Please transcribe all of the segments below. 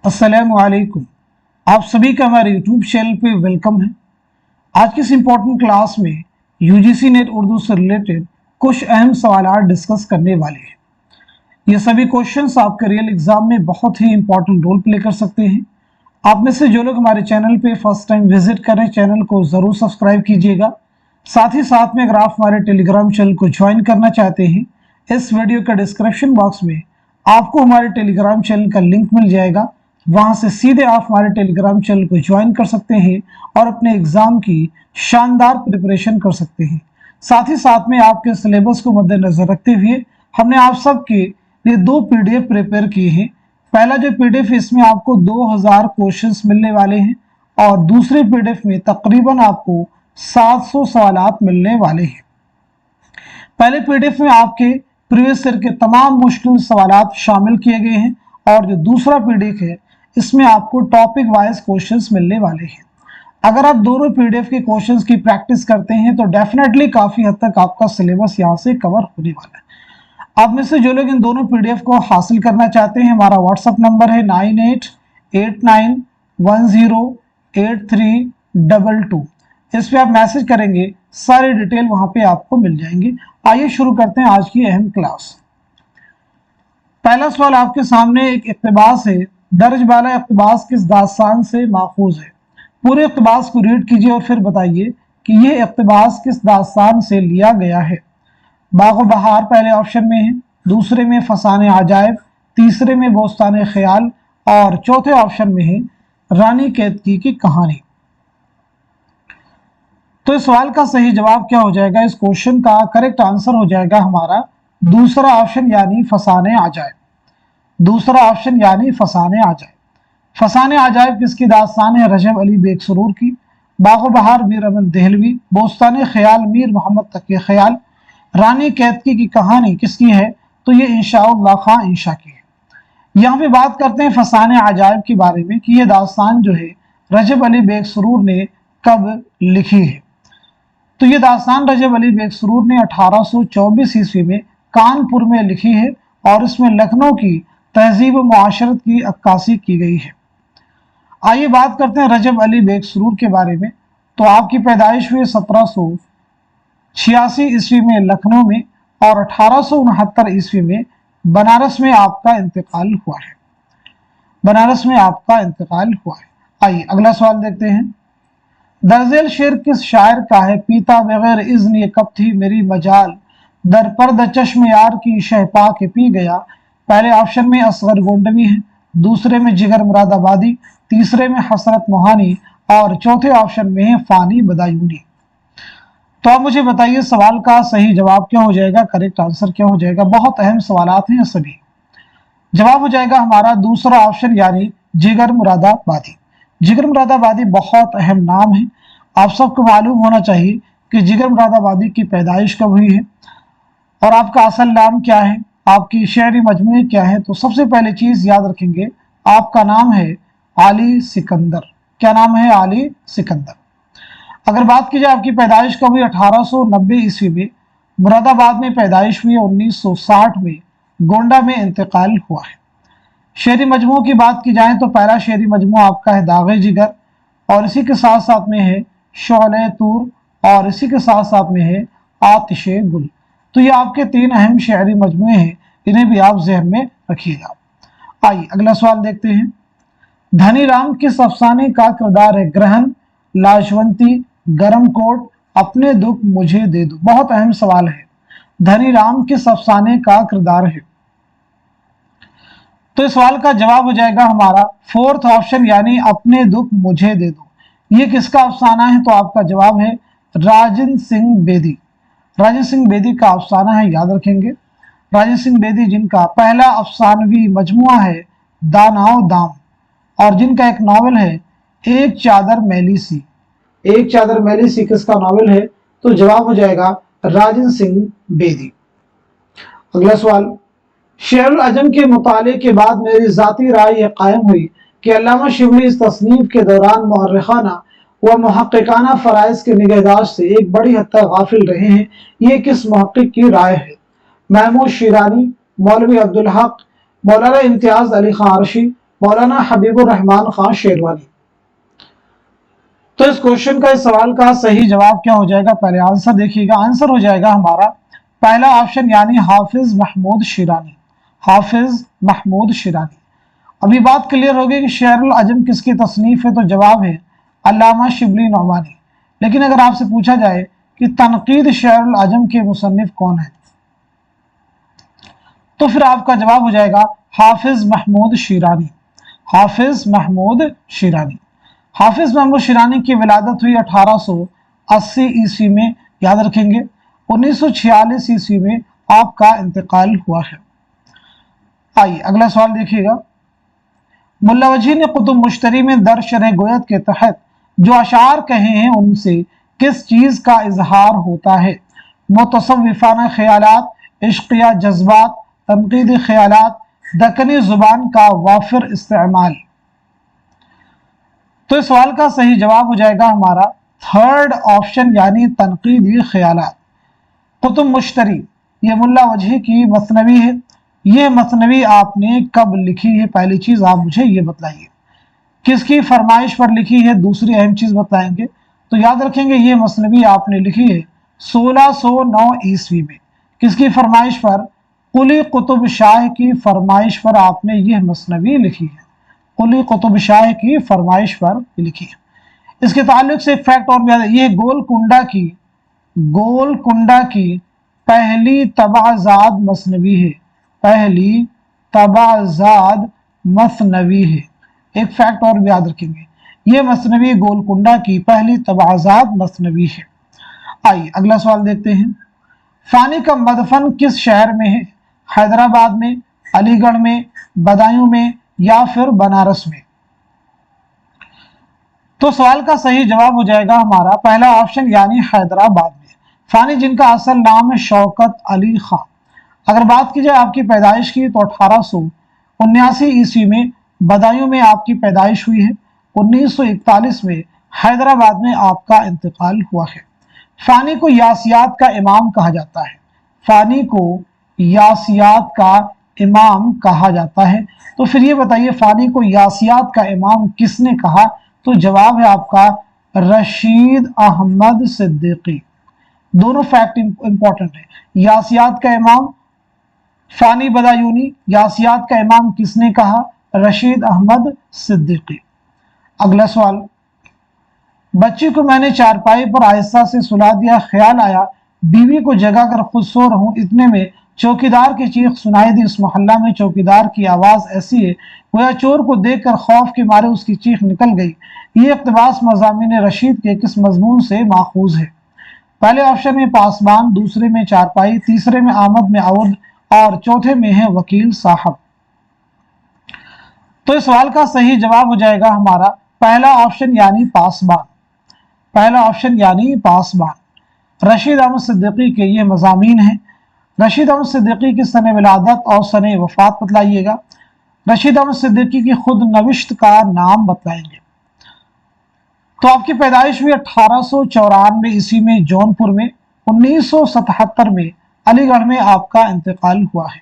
अस्सलामुअलैकुम। आप सभी का हमारे यूट्यूब चैनल पे वेलकम है। आज की इस इम्पोर्टेंट क्लास में यूजीसी नेट उर्दू से रिलेटेड कुछ अहम सवाल डिस्कस करने वाले हैं। ये सभी क्वेश्चंस आपके रियल एग्जाम में बहुत ही इंपॉर्टेंट रोल प्ले कर सकते हैं। आप में से जो लोग हमारे चैनल पे फर्स्ट टाइम विजिट करें, चैनल को ज़रूर सब्सक्राइब कीजिएगा। साथ ही साथ में अगर आप हमारे टेलीग्राम चैनल को ज्वाइन करना चाहते हैं, इस वीडियो के डिस्क्रिप्शन बॉक्स में आपको हमारे टेलीग्राम चैनल का लिंक मिल जाएगा। वहां से सीधे आप हमारे टेलीग्राम चैनल को ज्वाइन कर सकते हैं और अपने एग्जाम की शानदार प्रिपरेशन कर सकते हैं। साथ ही साथ में आपके सिलेबस को मद्देनजर रखते हुए हमने आप सबके लिए 2 पीडीएफ प्रिपेयर किए हैं। पहला जो पीडीएफ, इसमें आपको 2000 क्वेश्चंस मिलने वाले हैं और दूसरे पीडीएफ में तकरीबन आपको 700 सवालात मिलने वाले हैं। पहले पीडीएफ में आपके प्रीवियस ईयर के तमाम मुश्किल सवालात शामिल किए गए हैं और जो दूसरा पीडीएफ है, इसमें आपको टॉपिक वाइज क्वेश्चंस मिलने वाले हैं। अगर आप दोनों पीडीएफ के क्वेश्चंस की प्रैक्टिस करते हैं तो डेफिनेटली काफ़ी हद तक आपका सिलेबस यहाँ से कवर होने वाला है। आप में से जो लोग इन दोनों पीडीएफ को हासिल करना चाहते हैं, हमारा व्हाट्सअप नंबर है 9889108322। इस पे आप मैसेज करेंगे, सारे डिटेल वहाँ पे आपको मिल जाएंगे। आइए शुरू करते हैं आज की अहम क्लास। पहला सवाल आपके सामने एक इक़्तिबास है। दर्ज वाला इक़्तिबास किस दास्तान से माखूज है? पूरे इक़्तिबास को रीड कीजिए और फिर बताइए कि यह इक़्तिबास किस दास्तान से लिया गया है। बाग़ बहार पहले ऑप्शन में है, दूसरे में फसाने अजायब, तीसरे में बोस्तान ख्याल और चौथे ऑप्शन में है रानी केतकी की कहानी। तो इस सवाल का सही जवाब क्या हो जाएगा? इस क्वेश्चन का करेक्ट आंसर हो जाएगा हमारा दूसरा ऑप्शन यानी फसाने अजायब। दूसरा ऑप्शन यानी फसाने अजायब। फसाने अजायब किसकी दास्तान है? रजब अली बेग सुरूर की। बाग़ बहार मीर अमन देहलवी। बोस्तान ख्याल मीर मोहम्मद तकी ख्याल। रानी केतकी की कहानी किसकी है? तो ये इंशाअल्लाह खां इंशा की है। यहाँ पे बात करते हैं फसाने अजायब के बारे में कि ये दास्तान जो है रजब अली बेग सुरूर ने कब लिखी है। तो ये दास्तान रजब अली बेग सुरूर ने 1824 ईस्वी में कानपुर में लिखी है और इसमें लखनऊ की तहजीब व मुआशरत की अक्कासी की गई है। आइए बात करते हैं रजब अली बेग सुरूर के बारे में। तो आपकी पैदाइश हुई 1786 ईस्वी में लखनऊ में और 1869 ईस्वी में बनारस में आपका इंतकाल हुआ है। बनारस में आपका इंतकाल हुआ है। आइए अगला सवाल देखते हैं। दर्जेल शेर किस शायर का है? पीता बगैर इज़्न ये कब थी मेरी मजाल, दर पर्द चश्म यार की शहपा के पी गया। पहले ऑप्शन में असगर गोंडवी है, दूसरे में जिगर मुरादाबादी, तीसरे में हसरत मोहानी और चौथे ऑप्शन में है फानी बदायूनी। तो आप मुझे बताइए सवाल का सही जवाब क्या हो जाएगा, करेक्ट आंसर क्या हो जाएगा? बहुत अहम सवालात हैं सभी। जवाब हो जाएगा हमारा दूसरा ऑप्शन यानी जिगर मुरादाबादी। जिगर मुरादाबादी बहुत अहम नाम है। आप सबको मालूम होना चाहिए कि जिगर मुरादाबादी की पैदाइश कब हुई है और आपका असल नाम क्या है, आपकी शेरी मजमूए क्या है। तो सबसे पहले चीज याद रखेंगे, आपका नाम है आली सिकंदर। क्या नाम है? आली सिकंदर। अगर बात की जाए आपकी पैदाइश कब हुई, 1890 ईस्वी में मुरादाबाद में पैदाइश हुई, 1960 में गोंडा में इंतकाल हुआ है। शेरी मजमू की बात की जाए तो पहला शेरी मजमू आपका है दागे जिगर और इसी के साथ साथ में है शोले तूर और इसी के साथ साथ में है आतिशे गुल। तो ये आपके 3 अहम शेरी मजमूए हैं, इन्हें भी आप जहन में रखिएगा। आइए अगला सवाल देखते हैं। धनी राम किस अफसाने का किरदार है? ग्रहण, लाजवंती, गरम कोट, अपने दुख मुझे दे दो। बहुत अहम सवाल है। धनी राम किस अफसाने का किरदार है? तो इस सवाल का जवाब हो जाएगा हमारा फोर्थ ऑप्शन यानी अपने दुख मुझे दे दो। ये किसका अफसाना है? तो आपका जवाब है राजन सिंह बेदी। राजन सिंह बेदी का अफसाना है, याद रखेंगे। राजन सिंह बेदी जिनका पहला अफसानवी मजमुआ है दानाओ दाम और जिनका एक नावल है एक चादर मैली सी। एक चादर मैली सी किसका नावल है? तो जवाब हो जाएगा राजन सिंह बेदी। अगला सवाल। शेरुल अजम के मुताले के बाद मेरी जाती राय यह कायम हुई कि अल्लामा शिबली इस तसनीफ के दौरान मुअर्रिखाना व मुहक्किकाना फ़राइज़ के निगहदाश्त से एक बड़ी हद तक गाफिल रहे हैं। ये किस मुहक्किक की राय है? महमूद शिरानी, मौलवी अब्दुल हक, मौलाना इम्तियाज़ अली खान अरशी, मौलाना हबीबुर रहमान खान शेरवानी। तो इस क्वेश्चन का, इस सवाल का सही जवाब क्या हो जाएगा, पहले आंसर देखिएगा। आंसर हो जाएगा हमारा पहला ऑप्शन यानी हाफिज महमूद शिरानी। हाफिज महमूद शिरानी। अभी बात क्लियर होगी कि शेरुल अजम किसकी तसनीफ है, तो जवाब है अल्लामा शिबली नौमानी। लेकिन अगर आपसे पूछा जाए कि तनकीद शेरुल अजम के मुसन्निफ कौन है, तो फिर आपका जवाब हो जाएगा हाफिज महमूद शिरानी। हाफिज महमूद शिरानी। हाफिज महमूद शिरानी की विलादत हुई 1880 ईस्वी में, याद रखेंगे। 1946 ईस्वी में आपका इंतकाल हुआ है। आइए अगला सवाल देखिएगा। मुल्ला वजी ने कुतुब मुश्तरी में दर शरह गोयत के तहत जो अशार कहे हैं उनसे किस चीज का इजहार होता है? मुतसव्विफाना ख्यालात, इश्किया जज्बात, तनकीदी ख्यालात, दक्कनी जुबान का वाफिर इस्तेमाल। तो इस सवाल का सही जवाब हो जाएगा हमारा थर्ड ऑप्शन यानी तनकीदी ख्यालात। कुतुब मुश्तरी ये मुल्ला वजह की मसनवी है। ये मसनवी आपने कब लिखी है, पहली चीज आप मुझे ये बताइए। किसकी फरमाइश पर लिखी है, दूसरी अहम चीज बताएंगे। तो याद रखेंगे ये मसनवी आपने लिखी है 1609 ईस्वी में। किसकी फरमाइश पर? कुली कुतुब शाह की फरमाइश पर आपने यह मसनवी लिखी है। कुली कुतुब शाह की फरमाइश पर लिखी है। इसके ताल्लुक से फैक्ट और भी, यह गोलकुंडा की पहली तबाजाद मसनवी है। पहली तबाजाद मसनवी है। एक फैक्ट और भी याद रखेंगे, यह मसनवी गोलकुंडा की पहली तबाजाद मसनवी है। आइए अगला सवाल देखते हैं। फानी का मदफन किस शहर में है? हैदराबाद में, अलीगढ़ में, बदायूं में या फिर बनारस में? तो सवाल का सही जवाब हो जाएगा हमारा पहला ऑप्शन यानी हैदराबाद में। फानी जिनका असल नाम है शौकत अली खान। अगर बात की जाए आपकी पैदाइश की, तो 1879 ईस्वी में बदायूं में आपकी पैदाइश हुई है। 1941 में हैदराबाद में आपका इंतकाल हुआ है। फानी को यासियात का इमाम कहा जाता है। फानी को यासियात का इमाम कहा जाता है। तो फिर ये बताइए फानी को यासियात का इमाम किसने कहा? तो जवाब है आपका रशीद अहमद सिद्दीकी। दोनों फैक्ट इंपॉर्टेंट है। यासियात का इमाम फानी बदायूनी, यासियात का इमाम किसने कहा? रशीद अहमद सिद्दीकी। अगला सवाल। बच्ची को मैंने चारपाई पर आहिस्ता से सुला दिया, ख्याल आया बीवी को जगा कर खुद सो रहूं, इतने में चौकीदार की चीख सुनाई दी। इस मोहल्ला में चौकीदार की आवाज ऐसी है गोया चोर को देखकर खौफ के मारे उसकी चीख निकल गई। ये इक़्तिबास मज़ामीन रशीद के किस मजमून से माखूज है? पहले ऑप्शन में पासबान, दूसरे में चारपाई, तीसरे में आमद में औद और चौथे में है वकील साहब। तो इस सवाल का सही जवाब हो जाएगा हमारा पहला ऑप्शन यानी पासबान। पहला ऑप्शन यानी पासबान। रशीद अहमद सिद्दीकी के ये मज़ामीन हैं। रशीद अहमद सिद्दीकी की सने विलादत और सने वफात बतलाइएगा। रशीद अहमद सिद्दीकी की खुद नविश्त का नाम बतलाएंगे। तो आपकी पैदाइश हुई 1894 ईस्वी में जौनपुर में। 1977 में अलीगढ़ में आपका इंतकाल हुआ है।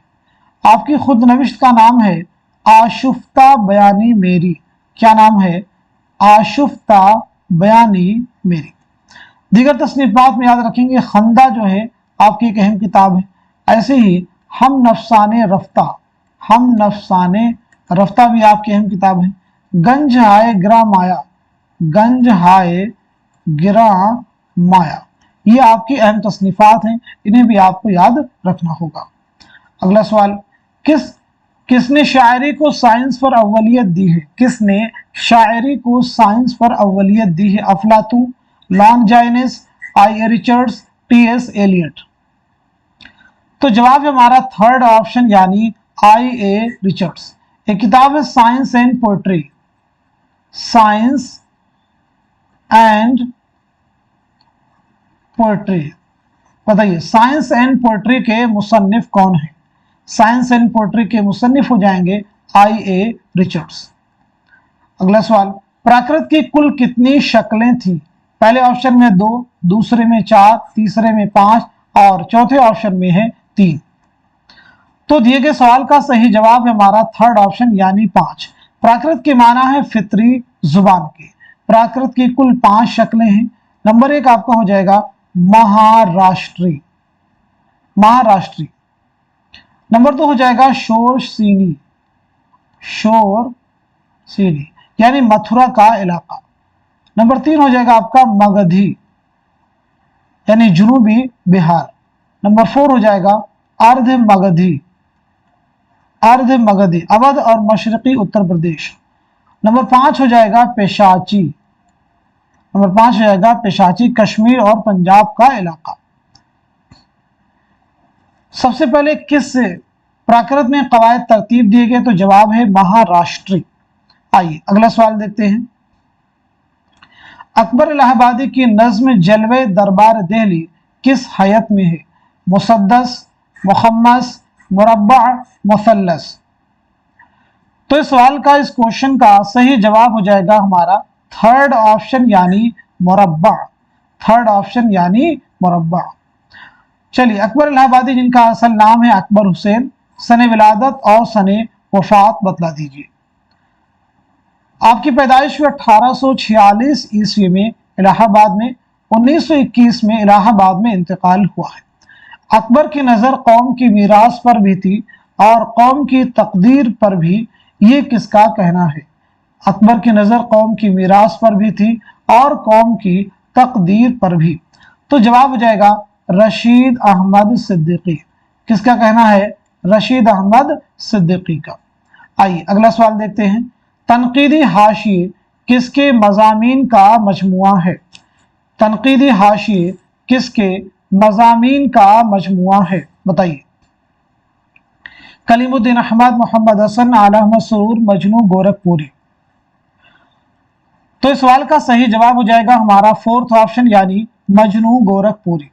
आपकी खुद नविश्त का नाम है आशुफ्ता बयानी मेरी। क्या नाम है? आशुफ्ता बयानी मेरी। दीगर तसनीफात में याद रखेंगे खंदा जो है आपकी एक अहम किताब है। ऐसे ही हम नफसाने रफ्ता भी आपकी अहम किताब है। गंज हाय गिरा माया, गंज हाय गिरा माया, ये आपकी अहम तसनीफात हैं, इन्हें भी आपको याद रखना होगा। अगला सवाल। किसने शायरी को साइंस पर अव्वलियत दी है? किसने शायरी को साइंस पर अव्वलियत दी है? अफलातून, लॉन्जाइनस, आई ए रिचर्ड्स, टी.एस. एलियट। तो जवाब है हमारा थर्ड ऑप्शन यानी आई ए रिचर्ड्स। एक किताब है science and poetry. Science and poetry. बताइए साइंस एंड पोएट्री के मुसन्निफ कौन है? साइंस एंड पोएट्री के मुसन्निफ हो जाएंगे आई ए रिचर्ड्स। अगला सवाल। प्राकृत की कुल कितनी शक्लें थी? पहले ऑप्शन में 2, दूसरे में 4, तीसरे में 5 और चौथे ऑप्शन में है 3। तो दिए गए सवाल का सही जवाब है हमारा थर्ड ऑप्शन यानी 5। प्राकृत के माना है फितरी जुबान की। प्राकृत की कुल 5 शक्लें हैं। नंबर 1 आपका हो जाएगा महाराष्ट्री, महाराष्ट्री। नंबर 2 हो जाएगा शोर सीनी, शोर सीनी यानी मथुरा का इलाका। नंबर 3 हो जाएगा आपका मगधी यानी जुनूबी बिहार। नंबर 4 हो जाएगा अर्ध मगधी, अर्ध मगधी अवध और मशरकी उत्तर प्रदेश। नंबर 5 हो जाएगा पेशाची, नंबर 5 हो जाएगा पेशाची कश्मीर और पंजाब का इलाका। सबसे पहले किस प्राकृत में कवायद तरतीब दिए गए, तो जवाब है महाराष्ट्री। आइए अगला सवाल देखते हैं। अकबर इलाहाबादी की नज्म जलवे दरबार दिल्ली किस हैयत में है? मुसद्दस, मुखम्मस, मुरब्बा, मुसल्लस। तो इस सवाल का, इस क्वेश्चन का सही जवाब हो जाएगा हमारा थर्ड ऑप्शन यानी मुरब्बा, थर्ड ऑप्शन यानी मुरब्बा। चलिए, अकबर इलाहाबादी जिनका असल नाम है अकबर हुसैन, सने विलादत और सने वफात बतला दीजिए। आपकी पैदाइश हुई 1846 ईस्वी में इलाहाबाद में, 1921 में इलाहाबाद में इंतकाल हुआ है। अकबर की नज़र कौम की मीरास पर भी थी और कौम की तकदीर पर भी, ये किसका कहना है? अकबर की नज़र कौम की मीरास पर भी थी और कौम की तकदीर पर भी। तो जवाब हो जाएगा रशीद अहमद सिद्दीकी। किसका कहना है? रशीद अहमद सिद्दीकी का। आइए अगला सवाल देखते हैं। तनकीदी हाशिए किसके मज़ामीन का मजमुआ है? तनकीदी हाशिए किसके मज़ामीन का मजमुआ है? बताइए। कलीमुद्दीन अहमद, मोहम्मद हसन, आला अहमद सुरूर, मजनू गोरखपुरी। तो इस सवाल का सही जवाब हो जाएगा हमारा फोर्थ ऑप्शन यानी मजनू गोरखपुरी।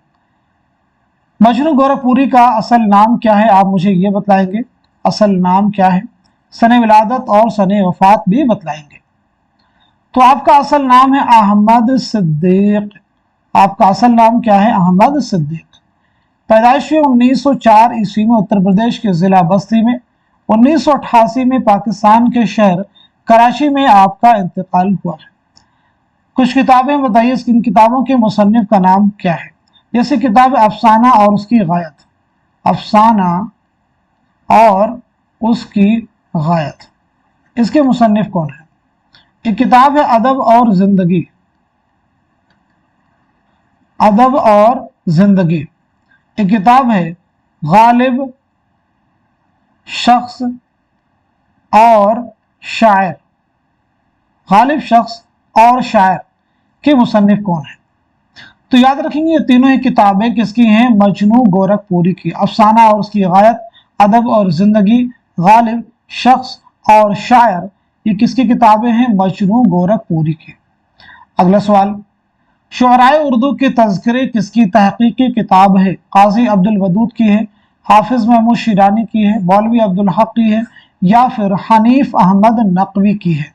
मजनू गोरखपुरी का असल नाम क्या है, आप मुझे ये बतलाएंगे। असल नाम क्या है? सने विलादत और सने वफात भी बतलाएंगे। तो आपका असल नाम है अहमद सिद्दीक। आपका असल नाम क्या है? अहमद सिद्दीक। पैदाइश 1904 ईस्वी में उत्तर प्रदेश के जिला बस्ती में। 1988 में पाकिस्तान के शहर कराची में आपका इंतकाल हुआ है। कुछ किताबें बताइए, इन किताबों के मुसन्निफ का नाम क्या है? जैसे किताब अफसाना और उसकी गायत, अफसाना और उसकी गायत, इसके मुसन्निफ कौन है? एक किताब है अदब और जिंदगी, अदब और जिंदगी। एक किताब है गालिब, शख्स और शायर, गालिब, शख्स और शायर के मुसन्निफ कौन है? तो याद रखेंगे ये तीनों ही किताबें किसकी हैं? मजनू गोरखपुरी की। अफसाना और उसकी गायत, अदब और जिंदगी, गालिब, शख्स और शायर, ये किसकी किताबें हैं? मजनू गोरखपुरी की। अगला सवाल, शुअराए उर्दू के तज़किरे किसकी तहकीकी किताब है? काजी अब्दुल वदूद की है, हाफिज महमूद शिरानी की है, मौलवी अब्दुल हक की है, या फिर हनीफ अहमद नकवी की है?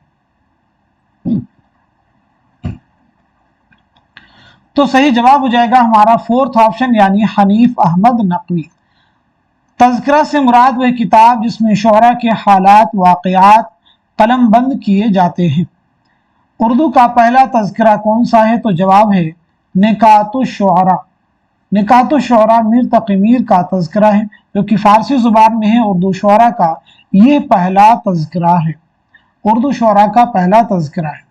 तो सही जवाब हो जाएगा हमारा फोर्थ ऑप्शन यानी हनीफ अहमद नकवी। तज़किरा से मुराद वह किताब जिसमें शुअरा के हालात वाक़यात कलम बंद किए जाते हैं। उर्दू का पहला तज़किरा कौन सा है? तो जवाब है निकातुश्शुअरा। निकातुश्शुअरा मीर तक़ी मीर का तज़किरा है जो कि फ़ारसी ज़ुबान में है। उर्दू शुअरा का ये पहला तज़किरा है, उर्दू शुअरा का पहला तज़किरा है।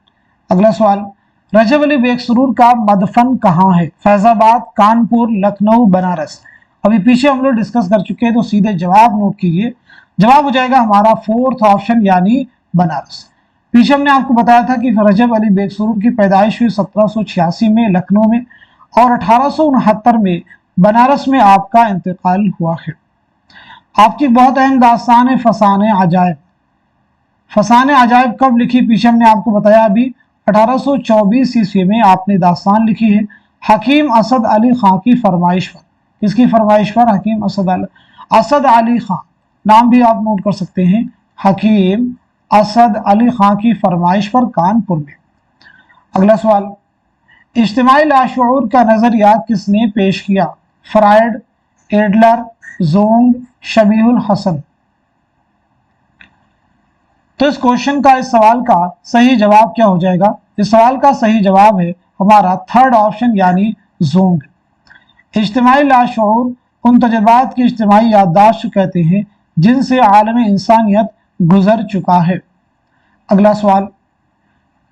अगला सवाल, रजब अली बेग सुरूर का मदफन कहाँ है? फैज़ाबाद, कानपुर, लखनऊ, बनारस। अभी पीछे हम लोग डिस्कस कर चुके हैं, तो सीधे जवाब नोट कीजिए। जवाब हो जाएगा हमारा फोर्थ ऑप्शन यानी बनारस। पीछे हमने आपको बताया था कि रजब अली बेग सुरूर की पैदाइश हुई 1786 में लखनऊ में और 1869 में बनारस में आपका इंतकाल हुआ है। आपकी बहुत अहम दास्तान है फसाने अजायब। फसाने अजायब कब लिखी? पीछे हमने आपको बताया अभी 1824 ईस्वी में आपने दास्तान लिखी है हकीम असद अली खां की फरमाइश पर। किसकी फरमाइश पर? हकीम असद अली खां, नाम भी आप नोट कर सकते हैं, हकीम असद अली खां की फरमाइश पर कानपुर में। अगला सवाल, इज्तिमाई लाशऊर का नजरिया किसने पेश किया? Freud, Adler, Jung, Shabihul Hasan. तो इस क्वेश्चन का, इस सवाल का सही जवाब क्या हो जाएगा? इस सवाल का सही जवाब है हमारा थर्ड ऑप्शन यानी जोंग। इज्तिमाई लाशऊर उन तजुर्बात की इज्तिमाई याददाश्त कहते हैं जिनसे आलमी इंसानियत गुजर चुका है। अगला सवाल,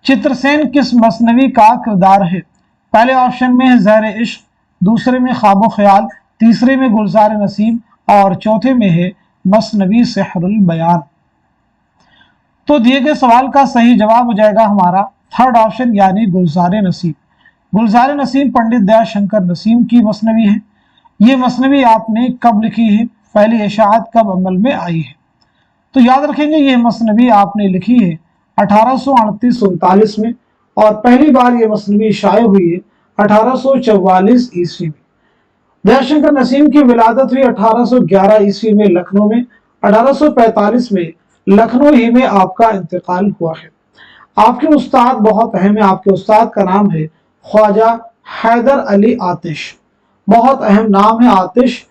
चित्रसेन किस मसनवी का किरदार है? पहले ऑप्शन में है ज़हर इश्क, दूसरे में ख्वाब ख्याल, तीसरे में गुलजार नसीम और चौथे में है मसनवी सेहरुल बयान। तो दिए गए सवाल का सही जवाब हो जाएगा हमारा थर्ड ऑप्शन यानी गुलजार नसीम। गुलजार नसीम पंडित दयाशंकर नसीम की मसनवी है। ये मसनवी आपने कब लिखी है? पहली इशाअत कब अमल में आई है? तो याद रखेंगे ये मसनवी आपने लिखी है 1838-39 में और पहली बार ये मसनवी शाये हुई है 1844 ईस्वी में। दयाशंकर नसीम की विलादत हुई 1811 ईस्वी में लखनऊ में। 1845 में लखनऊ ही में आपका इंतकाल हुआ है। आपके उस्ताद बहुत अहम है। आपके उस्ताद का नाम है ख्वाजा हैदर अली आतिश। बहुत अहम नाम है। आतिश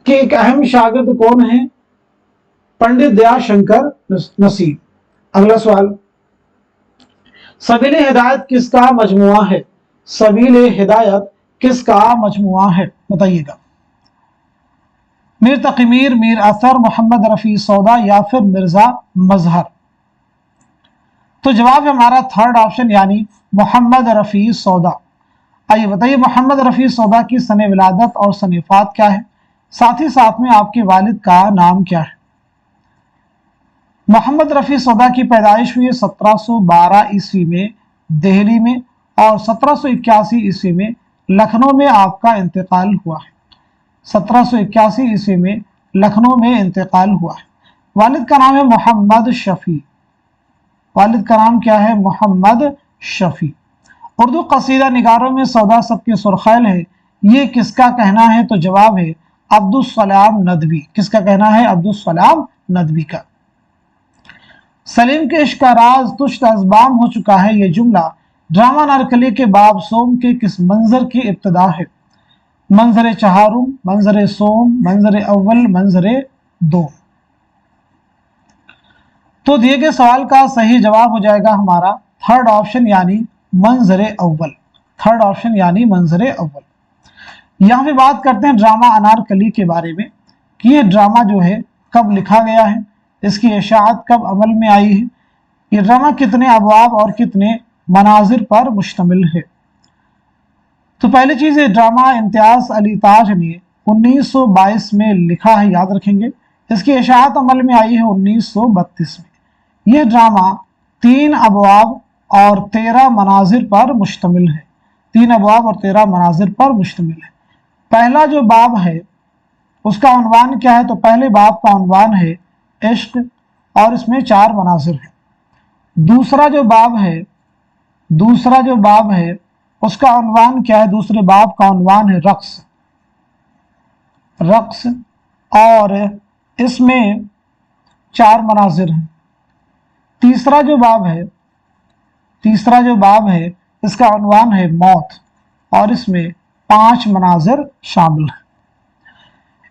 के एक अहम शागिर्द कौन है? पंडित दयाशंकर नसीम। अगला सवाल, सबीले हिदायत किसका मजमुआ है? सबीले हिदायत किसका मजमुआ है? बताइएगा। मीर तकीमीर, मीर असर, मोहम्मद रफ़ी सौदा या फिर मिर्जा मजहर? तो जवाब है हमारा थर्ड ऑप्शन यानी मोहम्मद रफ़ी सौदा। आइए बताइए मोहम्मद रफ़ी सौदा की सने विलादत और सनेफात क्या है? साथ ही साथ में आपके वालिद का नाम क्या है? मोहम्मद रफ़ी सौदा की पैदाइश हुई 1712 ईस्वी में दिल्ली में और 1781 ईस्वी में लखनऊ में आपका इंतकाल हुआ है। 1781 ईस्वी में लखनऊ में इंतकाल हुआ है। वालिद का नाम है मोहम्मद शफी। वालिद का नाम क्या है? मोहम्मद शफी। उर्दू कसीदा निगारों में सौदा सबके सुरखैल है, ये किसका कहना है? तो जवाब है अब्दुस्सलाम नदवी। किसका कहना है? अब्दुस्सलाम नदवी का। सलीम के इश्क का राज तुश्त अज़बाम हो चुका है, ये जुमला ड्रामा नारकली के बाब सोम के किस मंजर की इब्तदा है? मंजर चहारुम, मंजर सोम, मंजर अव्वल, मंजर दो? तो दिए गए सवाल का सही जवाब हो जाएगा हमारा थर्ड ऑप्शन यानी मंजर अव्वल। थर्ड ऑप्शन यानी मंजर अव्वल। यहाँ पे बात करते हैं ड्रामा अनारकली के बारे में कि ये ड्रामा जो है कब लिखा गया है, इसकी इशाअत कब अमल में आई है, ये ड्रामा कितने अबवाब और कितने मनाजिर पर मुश्तमिल है। तो पहली चीज़, ये ड्रामा इम्तियाज़ अली ताज ने 1922 में लिखा है, याद रखेंगे। इसकी इशाअत अमल में आई है 1932 में। यह ड्रामा 3 अबवाब और 13 मनाजिर पर मुश्तमिल है। 3 अबवाब और 13 मनाजिर पर मुश्तमिल है। पहला जो बाब है उसका उन्वान क्या है? तो पहले बाब का उन्वान है इश्क और इसमें 4 मनाजिर है। दूसरा जो बाब है उसका उन्वान क्या है? दूसरे बाब का उन्वान है रक्स और इसमें 4 मनाजिर हैं। तीसरा जो बाब है इसका उन्वान है मौत और इसमें 5 मनाजिर शामिल हैं।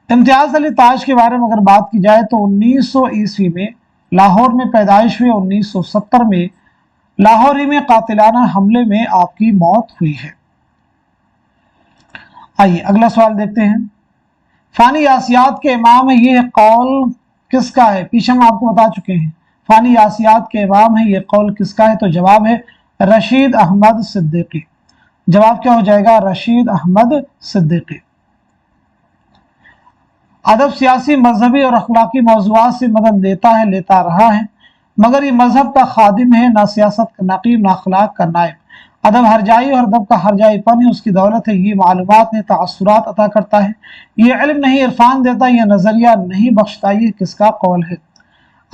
इम्तियाज़ अली ताज के बारे में अगर बात की जाए तो 1900 ईस्वी में लाहौर में पैदाइश हुई। 1970 में लाहौर ही में कातिलाना हमले में आपकी मौत हुई है। आइए अगला सवाल देखते हैं। फानी यासियात के इमाम है, ये कौल किसका है? पीछे हम आपको बता चुके हैं। फानी यासियात के इमाम है, ये कौल किसका है? तो जवाब है रशीद अहमद सिद्दीकी। जवाब क्या हो जाएगा? रशीद अहमद सिद्दीकी। अदब सियासी, मजहबी और अखलाकी मौज़ूआत से मदद लेता रहा है, मगर ये मजहब का खादिम है, ना सियासत का नकीब, ना अखलाक का नायब। अदब हरजाई और अदब का हरजाईपन ही उसकी दौलत है। ये मालूमात ने तासुरात अता करता है, ये इल्म नहीं इरफान देता, ये नज़रिया नहीं बख्शता। ये किसका कौल है?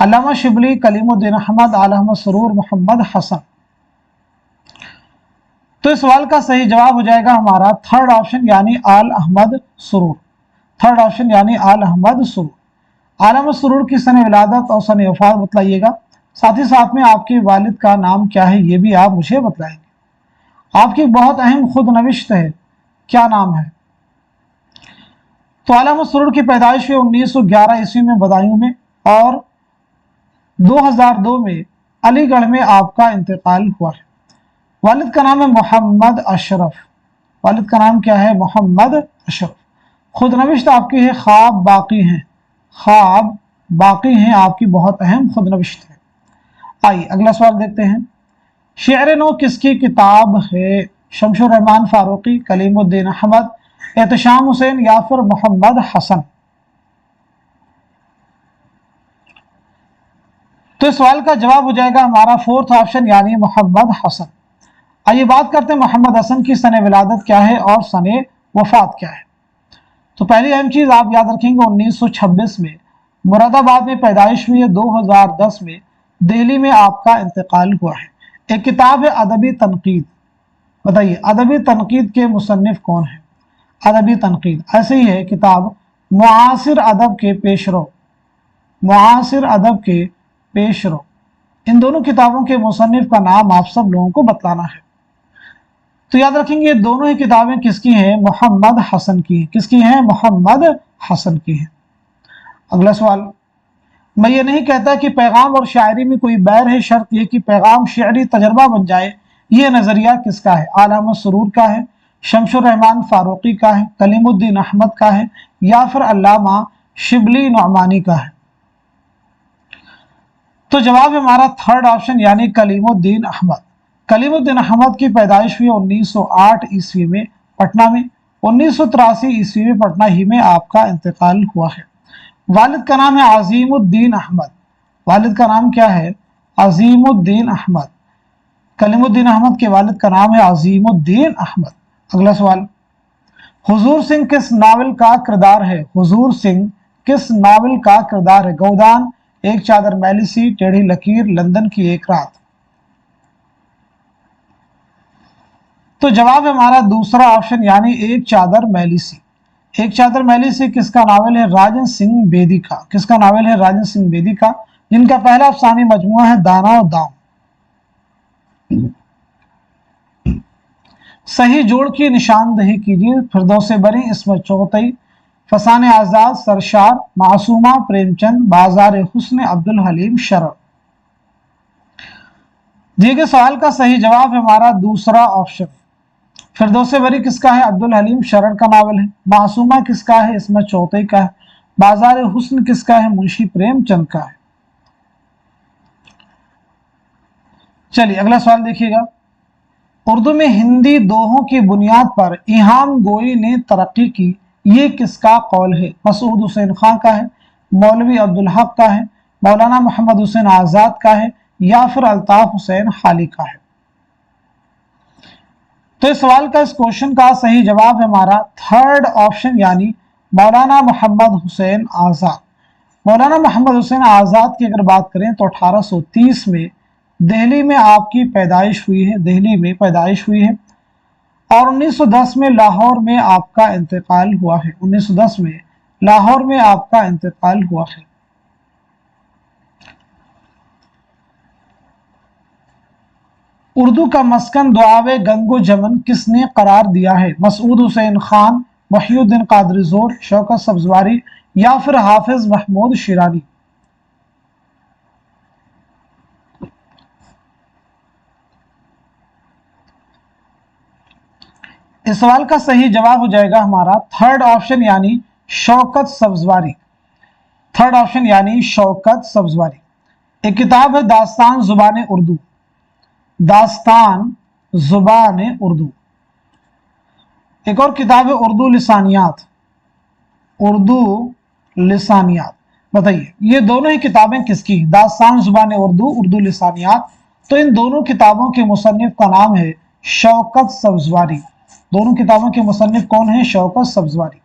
अल्लामा शिबली, कलीमुद्दीन अहमद, आला अहमद सरूर, मोहम्मद हसन। तो इस सवाल का सही जवाब हो जाएगा हमारा थर्ड ऑप्शन यानी आल अहमद सरूर। थर्ड ऑप्शन यानी आल अहमद सरूर। आल अहमद सरूर की सने विलादत और सने वफात बतलाइएगा। साथ ही साथ में आपके वालिद का नाम क्या है ये भी आप मुझे बतलाएंगे। आपकी बहुत अहम खुद नविश्त है, क्या नाम है? तो आला अहमद सरूर की पैदाइश हुई 1911 ईस्वी में बदायूं में और 2002 में अलीगढ़ में आपका इंतकाल हुआ है। वालिद का नाम है मोहम्मद अशरफ। वालिद का नाम क्या है? मोहम्मद अशरफ। खुद नविश्त आपकी है ख्वाब बाकी हैं। ख्वाब बाकी हैं आपकी बहुत अहम खुद नविश्त है। आइए अगला सवाल देखते हैं। शेर नो किसकी किताब है? शमशुर रहमान फारूकी, कलीमुद्दीन अहमद, एहतशाम हुसैन या फिर मोहम्मद हसन? तो इस सवाल का जवाब हो जाएगा हमारा फोर्थ ऑप्शन यानी मोहम्मद हसन। आइए बात करते हैं मोहम्मद हसन की सने विलादत क्या है और सने वफात क्या है। तो पहली अहम चीज आप याद रखेंगे 1926 में मुरादाबाद में पैदाइश हुई है। 2010 में दिल्ली में आपका इंतकाल हुआ है। एक किताब है अदबी तनकीद। बताइए अदबी तनकीद के मुसन्निफ कौन है? अदबी तनकीद ऐसे ही है किताब मुआसिर अदब के पेशरो। मुआसिर अदब के पेशरो, इन दोनों किताबों के मुसन्निफ का नाम आप सब लोगों को बतलाना है। तो याद रखेंगे ये दोनों ही किताबें किसकी हैं? मोहम्मद हसन की हैं। किसकी हैं? मोहम्मद हसन की हैं। अगला सवाल, मैं ये नहीं कहता कि पैगाम और शायरी में कोई बैर है, शर्त यह कि पैगाम शायरी तजर्बा बन जाए। ये नजरिया किसका है? आलम सुरूर का है, शमशुर रहमान फारूकी का है, कलीमुद्दीन अहमद का है या फिर अल्लामा शिबली नौमानी का है? तो जवाब है हमारा थर्ड ऑप्शन यानी कलीमुद्दीन अहमद। कलीमुद्दीन अहमद की पैदाइश हुई 1908 ईस्वी में पटना में। 1983 ईस्वी में पटना ही में आपका इंतकाल हुआ है। वालिद का नाम है अजीमुद्दीन अहमद। वालिद का नाम क्या है? अजीमुद्दीन अहमद। कलीमुद्दीन अहमद के वालिद का नाम है अजीमुद्दीन अहमद। अगला सवाल, हुजूर सिंह किस नावल का किरदार है? हुजूर सिंह किस नावल का किरदार है? गौदान, एक चादर मैली सी, टेढ़ी लकीर, लंदन की एक रात? तो जवाब है हमारा दूसरा ऑप्शन यानी एक चादर मैली सी। एक चादर मैली सी किसका नावल है? राजन सिंह बेदी का। किसका नावल है? राजन सिंह बेदी का, जिनका पहला अफसानी मजमुआ है दाना और दाम। सही जोड़ की निशानदही कीजिए। फिरदौस बरी, इस्मत चौगतई, फसान आजाद, सरशार, मासूमा, प्रेमचंद, बाजार हुस्न, अब्दुल हलीम शरर। दिए गए सवाल का सही जवाब है हमारा दूसरा ऑप्शन। फिरदौस बरी किसका है? अब्दुल हलीम शरर का नावल है। मासूमा किसका है? इस्मत चौगतई का है। बाजार हुस्न किसका है? मुंशी प्रेमचंद का है। चलिए अगला सवाल देखिएगा। उर्दू में हिंदी दोहों की बुनियाद पर इहाम गोई ने तरक्की की, ये किसका कौल है? मसूद हुसैन खां का है, मौलवी अब्दुल हक का है, मौलाना मोहम्मद हुसैन आजाद का है या फिर अल्ताफ हुसैन खाली का है? तो इस सवाल का, इस क्वेश्चन का सही जवाब है हमारा थर्ड ऑप्शन यानी मौलाना मोहम्मद हुसैन आजाद। मौलाना मोहम्मद हुसैन आजाद की अगर बात करें तो 1830 में दिल्ली में आपकी पैदाइश हुई है। दिल्ली में पैदाइश हुई है और 1910 में लाहौर में आपका इंतकाल हुआ है। 1910 में लाहौर में आपका इंतकाल हुआ है। उर्दू का मस्कन दुआवे गंगो जमन किसने करार दिया है? मसूद हुसैन खान, वहीउद्दीन कादरी जोर, शौकत सब्जवारी या फिर हाफिज महमूद शिरानी? इस सवाल का सही जवाब हो जाएगा हमारा थर्ड ऑप्शन यानी शौकत सब्जवारी। थर्ड ऑप्शन यानी शौकत सब्जवारी। एक किताब है दास्तान जुबान उर्दू। दास्तान जुबान उर्दू। एक और किताब है उर्दू लिसानियात। उर्दू लिसानियात। बताइए ये दोनों ही किताबें किसकी? दास्तान जुबान उर्दू, उर्दू लिसानियात। तो इन दोनों किताबों के मुसन्निफ का नाम है शौकत सब्जवारी। दोनों किताबों के मुसन्निफ कौन है? शौकत सब्जवारी।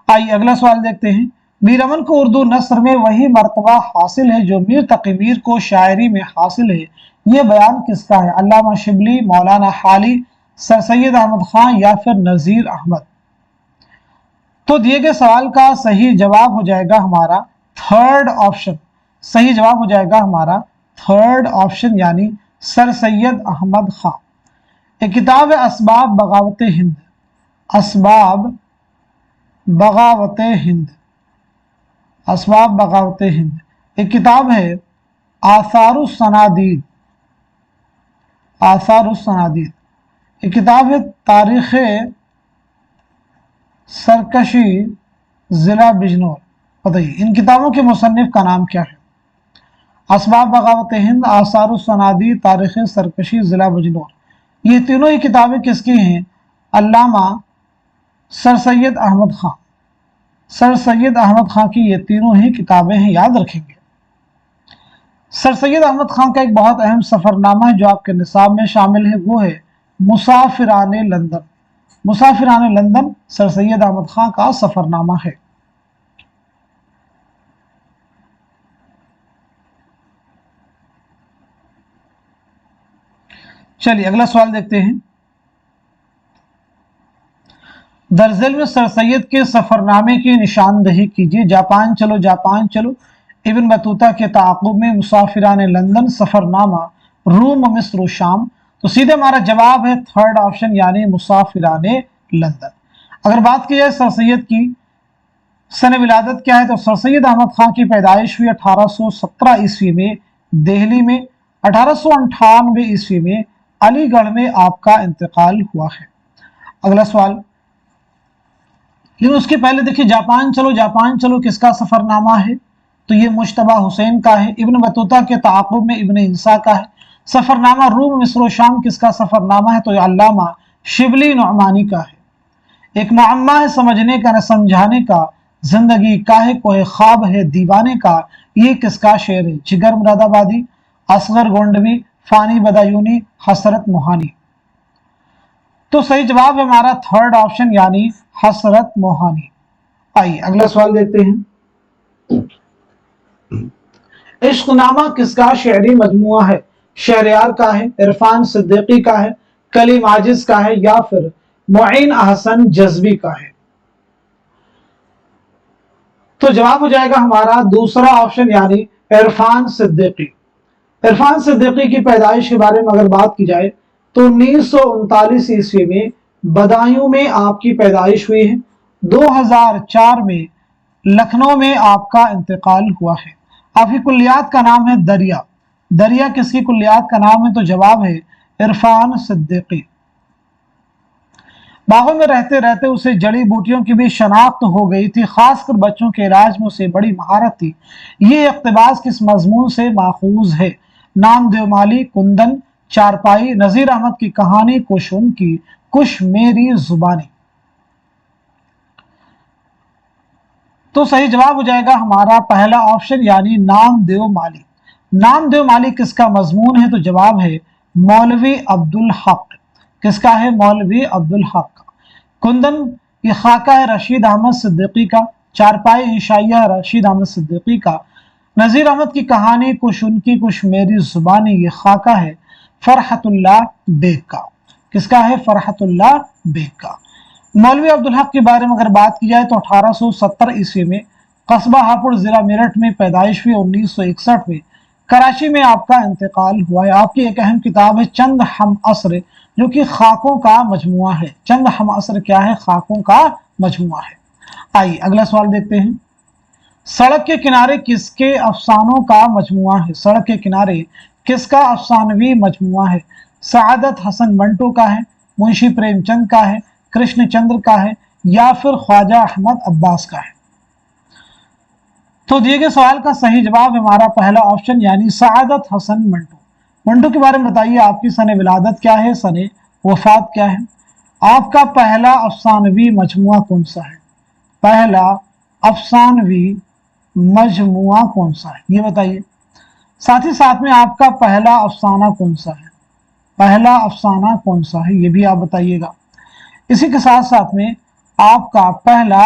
आइए अगला सवाल देखते हैं। मीर अमन को उर्दू नस्र में वही मर्तबा हासिल है जो मीर तकी मीर को शायरी में हासिल है, ये बयान किसका है? अल्लामा शिबली, मौलाना हाली, सर सैयद अहमद खान या फिर नजीर अहमद? तो दिए गए सवाल का सही जवाब हो जाएगा हमारा थर्ड ऑप्शन। सही जवाब हो जाएगा हमारा थर्ड ऑप्शन यानी सर सैयद अहमद खान। एक किताब है असबाब बगावत हिंद। असबाब बगावत हिंद। असबाब बगावत हिंद एक किताब है आसारुस्सनादीद, आसारुस्सनादीद, ये किताब है तारीख़ सरकशी ज़िला बिजनौर। बताइए इन किताबों के मुसन्निफ का नाम क्या है? असबाब बगावत हिंद, आसारुस्सनादीद, तारीख़ सरकशी ज़िला बिजनौर, ये तीनों ही किताबें किसकी हैं? अल्लामा सर सैयद अहमद ख़ान, सर सैयद अहमद ख़ान की ये तीनों ही किताबें हैं, याद रखेंगे। सर सैयद अहमद ख़ान का एक बहुत अहम सफ़रनामा है जो आपके निसाब में शामिल है, वो है Musafirane London. Musafirane London sir Syed Ahmad Khan का सफ़रनामा है। चलिए अगला सवाल देखते हैं। दरअसल में सर सैयद के सफ़रनामे की निशानदही कीजिए। जापान चलो जापान चलो, इब्न बतूता के ताक़ुब में, मुसाफिराने लंदन, सफ़रनामा, रूम, मिस्र, शाम। तो सीधे हमारा जवाब है थर्ड ऑप्शन यानी मुसाफिराने लंदन। अगर बात की जाए सर सैयद की सन विलादत क्या है, तो सर सैयद अहमद ख़ान की पैदाइश हुई 1817 ईस्वी में दिल्ली में। 1898 ईस्वी में अलीगढ़ में आपका इंतकाल हुआ है। अगला सवाल, लेकिन उसके पहले देखिए जापान चलो किसका सफ़रनामा है? तो ये मुश्तबा हुसैन का है। इब्न बतूता के ताक़ुब में इब्न इंसा का है। सफ़रनामा रूम, मिस्र और शाम किसका सफ़रनामा है? तो ये अल्लामा शिबली नुअमानी का है। एक मुअम्मा है समझने का न समझाने का, जिंदगी काहे कोई ख्वाब है दीवाने का, ये किसका शेर है? जिगर मुरादाबादी, असगर गोंडवी, फानी बदायूनी, हसरत मोहानी। तो सही जवाब है हमारा थर्ड ऑप्शन यानी हसरत मोहानी। आइए अगला सवाल देखते हैं। इश्क़नामा किसका शेरी मजमुआ है? शहरयार का है, इरफान सिद्दीकी का है, कलीम आजिज का है, या फिर मुईन अहसन जज़बी का है? तो जवाब हो जाएगा हमारा दूसरा ऑप्शन यानी इरफान सिद्दीकी। इरफान सिद्दीकी की पैदाइश के बारे में अगर बात की जाए तो 1939 ईस्वी में बदायूं में आपकी पैदाइश हुई है। 2004 में लखनऊ में आपका इंतकाल हुआ है। आपकी कुल्लियात का नाम है दरिया। दरिया किसकी कुल्लियात का नाम है? तो जवाब है इरफान सिद्दीकी। बागों में रहते रहते उसे जड़ी बूटियों की भी शनाख्त हो गई थी, खासकर बच्चों के इलाज में उसे बड़ी महारत थी। ये इक़्तिबास किस मजमून से माखूज है? नामदेव माली, कुंदन, चारपाई, नजीर अहमद की कहानी, कुछ उनकी, कुछ मेरी जुबानी। तो सही जवाब हो जाएगा हमारा पहला ऑप्शन यानी नामदेव माली। नामदेव माली किसका मजमून है? तो जवाब है मौलवी अब्दुल हक। किसका है? मौलवी अब्दुल हक का। कुंदन ये खाका है रशीद अहमद सिद्दीकी का। चारपाई इंशाइया रशीद अहमद सिद्दीकी का। नजीर अहमद की कहानी, कुछ उनकी, कुछ मेरी जुबानी, ये खाका है फरहतुल्लाह बेग का। किसका है? फरहतुल्लाह बेग का। मौलवी अब्दुल हक के बारे में अगर बात की जाए तो 1870 ईस्वी में कस्बा हापुड़ जिला मेरठ में पैदाइश हुई। 1961 में कराची में आपका इंतकाल हुआ है। आपकी एक अहम किताब है चंद हम असर, जो कि खाकों का मजमुआ है। चंद हम असर क्या है? खाकों का मजमुआ है। आइए अगला सवाल देखते हैं। सड़क के किनारे किसके अफसानों का मजमुआ है? सड़क के किनारे किसका अफसानवी मजमुआ है? सआदत हसन मंटो का है, मुंशी प्रेमचंद का है, कृष्णचंद्र का है, या फिर ख्वाजा अहमद अब्बास का है? तो दिए गए सवाल का सही जवाब हमारा पहला ऑप्शन यानी सआदत हसन मंटो। मंटो के बारे में बताइए, आपकी सने विलादत क्या है, सने वफात क्या है? आपका पहला अफसानवी मजमुआ कौन सा है? पहला अफसानवी मजमुआ कौन सा है, ये बताइए। साथ ही साथ में आपका पहला अफसाना कौन सा है? पहला अफसाना कौन सा है, ये भी आप बताइएगा। इसी के साथ साथ में आपका पहला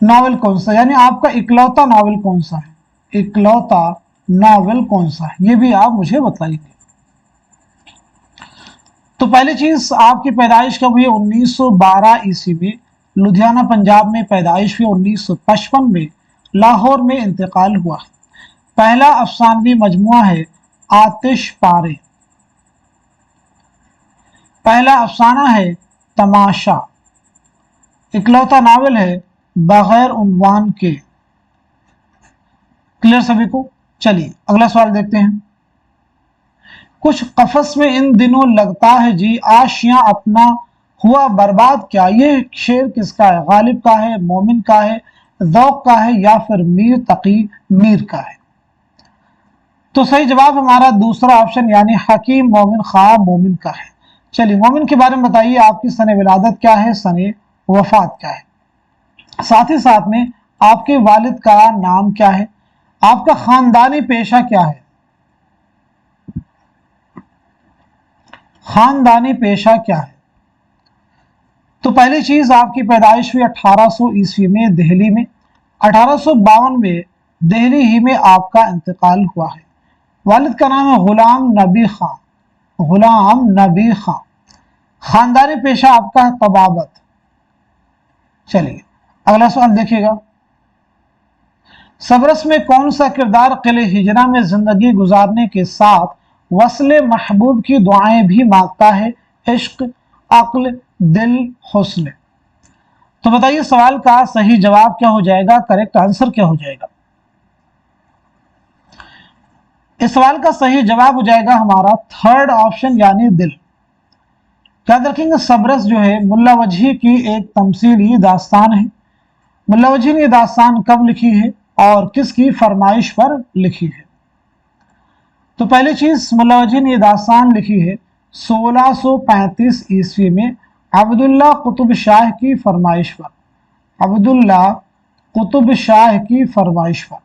नॉवेल कौन सा, यानी आपका इकलौता नॉवेल कौन सा है? इकलौता नॉवेल कौन सा है, ये भी आप मुझे बताइए। तो पहली चीज, आपकी पैदाइश कब हुई? 1912 ईस्वी में लुधियाना पंजाब में पैदाइश हुई। 1955 में लाहौर में इंतकाल हुआ। पहला अफसानवी मजमुआ है आतिश पारे। पहला अफसाना है तमाशा। इकलौता नावल है बगैर उन्वान के। क्लियर सभी को। चलिए अगला सवाल देखते हैं। कुछ कफस में इन दिनों लगता है जी, आशियां अपना हुआ बर्बाद क्या। ये शेर किसका है? गालिब का है, मोमिन का है, ज़ौक़ का है, या फिर मीर तकी मीर का है? तो सही जवाब हमारा दूसरा ऑप्शन यानी हकीम मोमिन खां मोमिन का है। चलिए मोमिन के बारे में बताइए, आपकी सने विलादत क्या है, सने वफात क्या है, साथ ही साथ में आपके वालिद का नाम क्या है, आपका खानदानी पेशा क्या है, खानदानी पेशा क्या है। तो पहली चीज, आपकी पैदाइश हुई 1800 ईस्वी में दिल्ली में। 1852 में दिल्ली ही में आपका इंतकाल हुआ है। वालिद का नाम है गुलाम नबी खां, गुलाम नबी खां। खानदानी पेशा आपका है तबाबत। चलिए अगला सवाल देखिएगा। सबरस में कौन सा किरदार किले हिजरा में जिंदगी गुजारने के साथ वस्ले महबूब की दुआएं भी मांगता है? इश्क, अक्ल, दिल, हुस्न। तो बताइए सवाल का सही जवाब क्या हो जाएगा, करेक्ट आंसर क्या हो जाएगा? इस सवाल का सही जवाब हो जाएगा हमारा थर्ड ऑप्शन यानी दिल। याद रखेंगे सबरस जो है मुल्ला वजही की एक तमसीली दास्तान है। मुल्ला वजही ने दास्तान कब लिखी है और किसकी फरमाइश पर लिखी है? तो पहली चीज, मुल्ला वजही ने दास्तान लिखी है 1635 ईस्वी में अब्दुल्ला कुतुब शाह की फरमाइश पर, अब्दुल्ला कुतुब शाह की फरमाइश पर।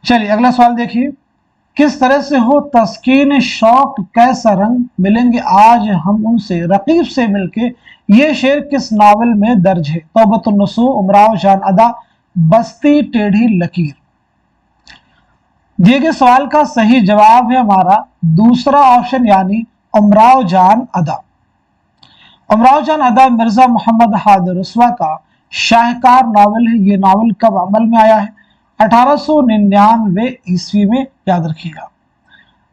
चलिए अगला सवाल देखिए। किस तरह से हो तस्कीन शौक कैसा रंग, मिलेंगे आज हम उनसे रकीब से मिलके। ये शेर किस नावल में दर्ज है? तौबतुन नसूह, उमराव जान अदा, बस्ती टेढ़ी लकीर। दिए गए सवाल का सही जवाब है हमारा दूसरा ऑप्शन यानी उमराव जान अदा। उमराव जान अदा मिर्जा मोहम्मद हादिर रुस्वा का शाहकार नावल है। ये नावल कब अमल में आया है? 1899 ईस्वी में। याद रखिएगा।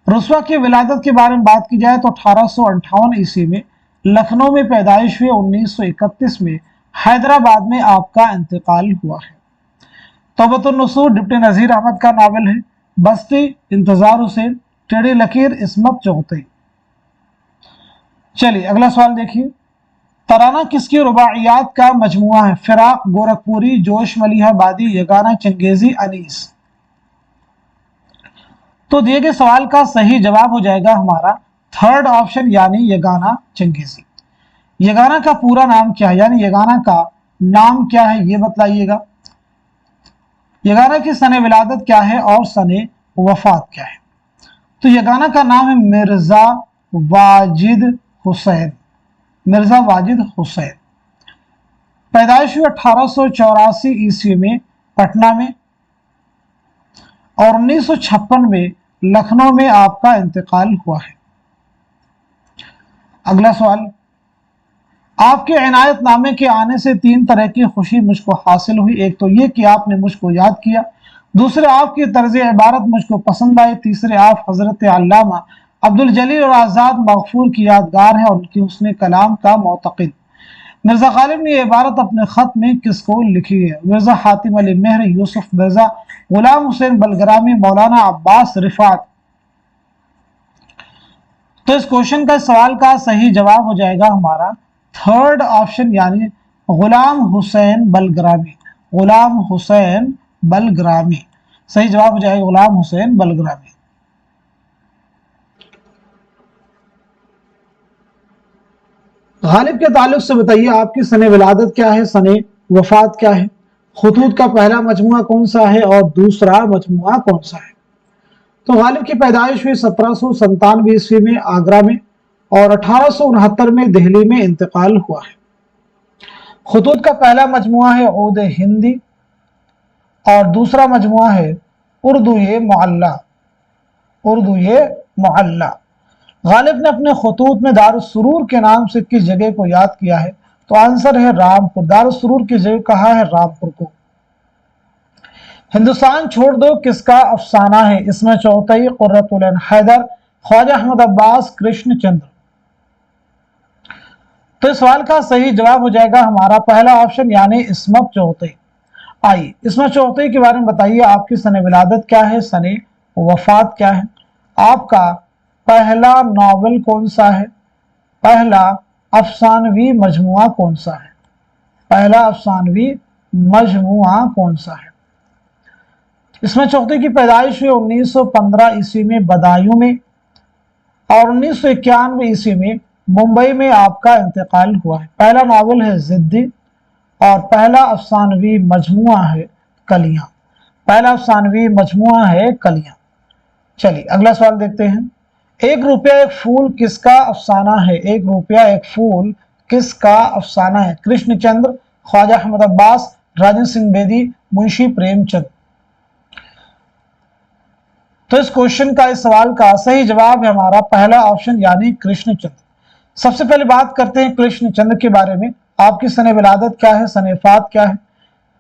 रुस्वा की विलादत के बारे में बात की जाए तो 1858 ईस्वी में लखनऊ में पैदाइश हुई। 1931 में हैदराबाद में आपका इंतकाल हुआ है। तौबतुन नसूह डिप्टी नजीर अहमद का नावल है। बस्ती इंतजार हुसैन, टेढ़ी लकीर इस्मत चौथई। चलिए अगला सवाल देखिए। तराना किसकी रुबाइयात का मजमुआ है? फिराक, गोरखपुरी, जोश मलिहाबादी, यगाना चंगेजी, अनीस। तो दिए गए सवाल का सही जवाब हो जाएगा हमारा थर्ड ऑप्शन यानी यगाना चंगेजी। यगाना का पूरा नाम क्या है, यानी यगाना का नाम क्या है ये बतलाइएगा। यगाना की सने विलादत क्या है और सने वफात क्या है? तो यगाना का नाम है मिर्जा वाजिद हुसैन, मिर्जा वाजिद हुसैन। पैदाइश हुई 1884 ईस्वी में पटना में और 1956 में लखनऊ में आपका इंतकाल हुआ है। अगला सवाल। आपके इनायतनामे के आने से 3 तरह की खुशी मुझको हासिल हुई। एक तो ये कि आपने मुझको याद किया, दूसरे आपकी तर्ज इबारत मुझको पसंद आई, तीसरे आप हजरत अल्लामा अब्दुल जलील और आज़ाद मगफूर की यादगार है और उनकी हुस्न कलाम का मोतक़िद। मिर्जा गालिब ने यह इबारत अपने खत में किसको लिखी है? मिर्जा हातिम अली मेहर, यूसुफ मिर्जा, गुलाम हुसैन बलग्रामी, मौलाना अब्बास रिफात। तो इस क्वेश्चन का सवाल का सही जवाब हो जाएगा हमारा थर्ड ऑप्शन यानी गुलाम हुसैन बलग्रामी, गुलाम हुसैन बलग्रामी। सही जवाब हो जाएगा गुलाम हुसैन बलग्रामी। गालिब के ताल्लुक से बताइए, आपकी सने विलादत क्या है, सने वफात क्या है, खुतूत का पहला मजमुआ कौन सा है और दूसरा मजमुआ कौन सा है? तो गालिब की पैदाइश हुई 1797 ईस्वी में आगरा में और 1869 में दिल्ली में इंतकाल हुआ है। खुतूत का पहला मजमुआ है ऊद हिंदी और दूसरा मजमुआ है उर्दू ये मुअल्ला, उर्दू ये मुअल्ला। गालिब ने अपने खुतूत में दारुस्सुरूर के नाम से किस जगह को याद किया है? तो आंसर है रामपुर। दारुस्सुरूर की जगह कहा है रामपुर को। हिंदुस्तान छोड़ दो किसका अफसाना है? इसमें चौथई, कुर्रतुल ऐन हैदर, ख्वाजा अहमद अब्बास, कृष्ण चंद्र। तो इस सवाल का सही जवाब हो जाएगा हमारा पहला ऑप्शन यानी इस्मत चौथई। आइए इसमें चौथे के बारे में बताइए, आपकी सने विलादत क्या है, सने वफात क्या है, आपका पहला नावल कौन सा है, पहला अफसानवी मजमुआ कौन सा है, पहला अफसानवी मजमुआ कौन सा है। इसमें चौथे की पैदाइश हुई 1915 ईस्वी में बदायूं में और 1991 ईस्वी में मुंबई में आपका इंतकाल हुआ है। पहला नावल है जिद्दी और पहला अफसानवी मजमुआ है कलियां, पहला अफसानवी मजमुआ है कलियां। चलिए अगला सवाल देखते हैं। एक रुपया एक फूल किसका अफसाना है, एक रुपया एक फूल किसका अफसाना है, कृष्णचंद्र, ख्वाजा अहमद अब्बास, राजेंद्र सिंह बेदी, मुंशी प्रेमचंद। तो इस क्वेश्चन का, इस सवाल का सही जवाब है हमारा पहला ऑप्शन यानी कृष्णचंद्र। सबसे पहले बात करते हैं कृष्णचंद्र के बारे में। आपकी सने विलादत क्या है, सने वफात क्या है,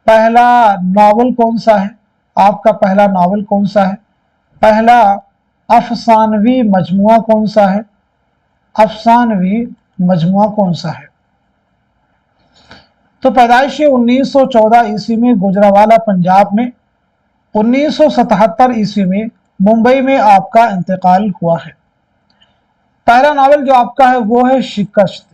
पहला नावल कौन सा है, आपका पहला नावल कौन सा है, पहला अफसानवी मजमुआ कौन सा है, अफसानवी मजमुआ कौन सा है। तो पैदाइश 1914 ईस्वी में गुजरावाला पंजाब में, 1977 ईस्वी में मुंबई में आपका इंतकाल हुआ है। पहला नावल जो आपका है वो है शिकस्त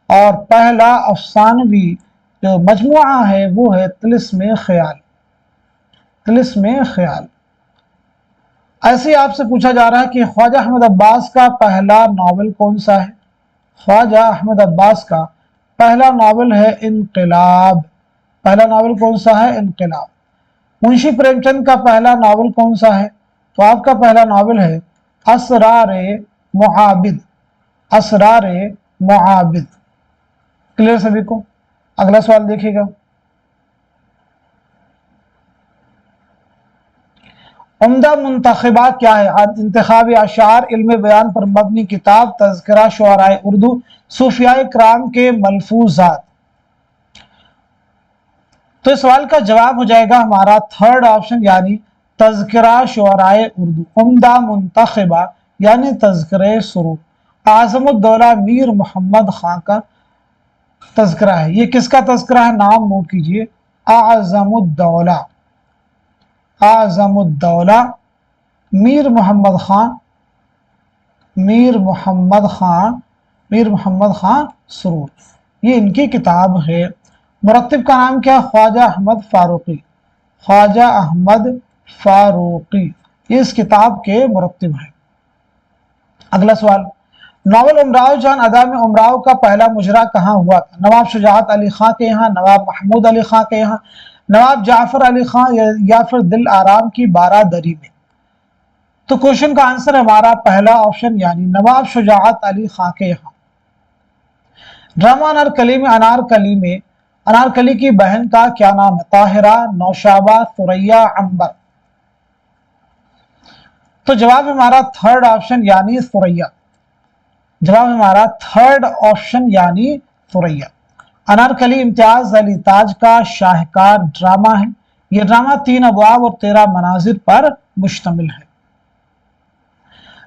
और पहला अफसानवी जो मजमुआ है वो है तिलिस्मे ख्याल, तिलिस्मे ख्याल। ऐसे ही आपसे पूछा जा रहा है कि ख्वाजा अहमद अब्बास का पहला नावल कौन सा है, ख्वाजा अहमद अब्बास का पहला नावल है इनकलाब, पहला नावल कौन सा है, इनकलाब। मुंशी प्रेमचंद का पहला नावल कौन सा है, तो आपका पहला नावल है असरारे मुआबिद, असरारे मुआबिद। क्लियर सभी को। अगला सवाल देखिएगा। उम्दा मुंतखबा क्या है, इंतखाबी अशार, इल्म बयान पर मबनी किताब, तज़किरा शुअराए उर्दू, सूफियाए किराम के मलफूजात। तो इस सवाल का जवाब हो जाएगा हमारा थर्ड ऑप्शन यानी तज़किरा शुअराए उर्दू। उम्दा मुंतखबा यानी तज़किरे सुरूर। आज़मुद्दौला मीर मोहम्मद खां का तज़किरा है। ये किसका तज़किरा है, नाम नोट कीजिए, आज़मुद्दौला, आज़मुद्दौला मीर मोहम्मद खां, मीर मोहम्मद खां, मीर मोहम्मद खां सुरूर, ये इनकी किताब है। मुरत्तिब का नाम क्या, ख्वाजा अहमद फारूकी, ख्वाजा अहमद फारूकी, ये इस किताब के मुरत्तिब हैं। अगला सवाल, नावल उमराव जान अदा में उमराव का पहला मुजरा कहाँ हुआ था, नवाब शुजाअत अली खां के यहाँ, नवाब महमूद अली खां के यहाँ, नवाब जाफर अली खां या फिर दिल आराम की बारादरी में। तो क्वेश्चन का आंसर है हमारा पहला ऑप्शन यानी नवाब शुजाअत अली खां के यहाँ। ड्रामा अनारकली में अनारकली की बहन का क्या नाम है, ताहिरा, नौशाबा, सुरैया, अंबर। तो जवाब हमारा थर्ड ऑप्शन यानी सुरैया, जवाब हमारा थर्ड ऑप्शन यानी सुरैया। अनारकली इम्तियाज अली ताज का शाहकार ड्रामा है। यह ड्रामा 3 अबवाब और 13 मनाजिर पर मुश्तमिल है।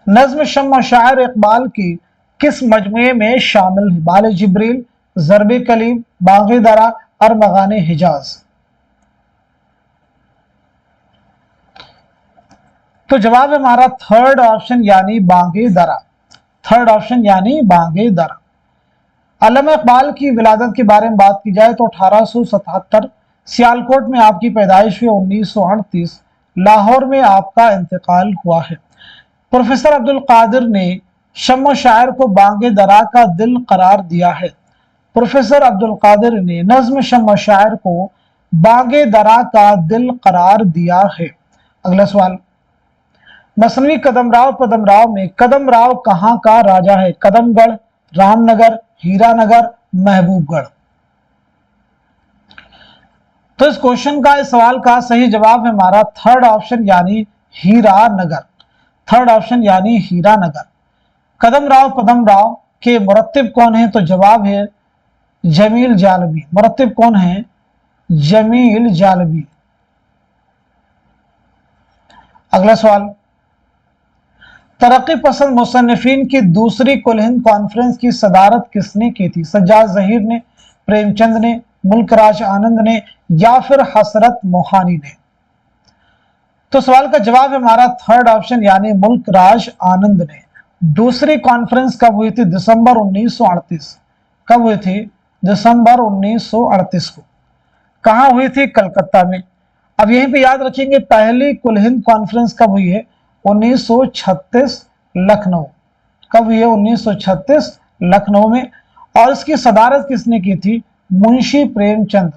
नज्म शम्म शायर इकबाल की किस मजमुए में शामिल है, बाल जिब्रील, ज़रबे कलीम, बाग़े दरा और मगाने हिजाज। तो जवाब है हमारा थर्ड ऑप्शन यानी बाग़े दरा, थर्ड ऑप्शन यानी बाग़े दरा। अल्लामा इकबाल की विलादत के बारे में बात की जाए तो 1877 सियालकोट में आपकी पैदाइश हुई, 1938 लाहौर में आपका इंतकाल हुआ है। प्रोफेसर अब्दुल कादिर ने शम्म शायर को बाग़े दरा का दिल करार दिया है। प्रोफेसर अब्दुल कादिर ने नज्म शम्म शायर को बाग़े दरा का दिल करार दिया है। अगला सवाल, मसनवी कदमराव पदमराव में कदमराव कहाँ का राजा है, कदमगढ़, रामनगर, हीरानगर, महबूबगढ़। तो इस क्वेश्चन का, इस सवाल का सही जवाब है हमारा थर्ड ऑप्शन यानी हीरानगर, थर्ड ऑप्शन यानी हीरानगर। कदमराव पदमराव के मुरत्तिब कौन है, तो जवाब है जमील जालबी। मुरत्तिब कौन है, जमील जालबी। अगला सवाल, तरक्की पसंद मुसन्निफीन की दूसरी कुल हिंद कॉन्फ्रेंस की सदारत किसने की थी, सज्जाद ज़हीर ने, प्रेमचंद ने, मुल्कराज आनंद ने या फिर हसरत मोहानी ने? तो सवाल का जवाब है हमारा थर्ड ऑप्शन यानी मुल्कराज आनंद ने। दूसरी कॉन्फ्रेंस कब हुई थी? दिसंबर 1938। कब हुई थी? दिसंबर 1938 को। कहां हुई थी? कलकत्ता में। अब यहीं पे याद रखेंगे पहली कुल हिंद कॉन्फ्रेंस कब हुई है? 1936 लखनऊ। कब हुई है? 1936 लखनऊ में। और इसकी सदारत किसने की थी? मुंशी प्रेमचंद।